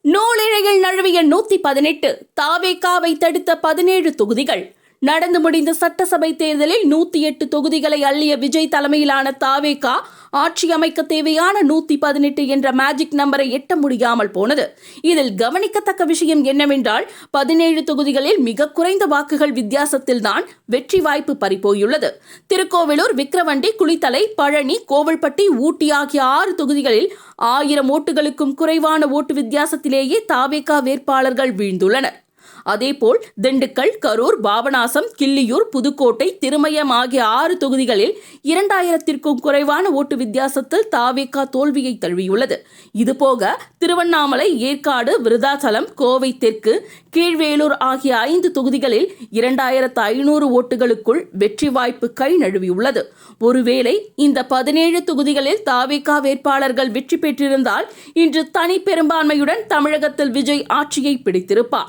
நூலிழையில் நழுவிய 118 தாவேகாவை தடுத்த 17 தொகுதிகள். நடந்து முடிந்த சட்டசபை தேர்தலில் 108 தொகுதிகளை அள்ளிய விஜய் தலைமையிலான தாவேகா ஆட்சி அமைக்க தேவையான 118 என்ற மேஜிக் நம்பரை எட்ட முடியாமல் போனது. இதில் கவனிக்கத்தக்க விஷயம் என்னவென்றால் 17 தொகுதிகளில் மிக குறைந்த வாக்குகள் வித்தியாசத்தில்தான் வெற்றி வாய்ப்பு பறிபோயுள்ளது. திருக்கோவிலூர், விக்கிரவண்டி, குளித்தலை, பழனி, கோவில்பட்டி, ஊட்டி ஆகிய 6 தொகுதிகளில் 1000 ஓட்டுகளுக்கும் குறைவான ஓட்டு வித்தியாசத்திலேயே தாவேகா வேட்பாளர்கள் வீழ்ந்துள்ளனர். அதேபோல் திண்டுக்கல், கரூர், பாபநாசம், கிள்ளியூர், புதுக்கோட்டை, திருமயம் ஆகிய 6 தொகுதிகளில் 2000த்திற்கும் குறைவான ஓட்டு வித்தியாசத்தில் தாவேகா தோல்வியை தழுவியுள்ளது. இதுபோக திருவண்ணாமலை, ஏற்காடு, விருதாச்சலம், கோவை தெற்கு, கீழ்வேலூர் ஆகிய 5 தொகுதிகளில் 2500 ஓட்டுகளுக்குள் வெற்றி வாய்ப்பு கை நழுவியுள்ளது. ஒருவேளை இந்த 17 தொகுதிகளில் தாவேகா வேட்பாளர்கள் வெற்றி பெற்றிருந்தால் இன்று தனி பெரும்பான்மையுடன் தமிழகத்தில் விஜய் ஆட்சியை பிடித்திருப்பார்.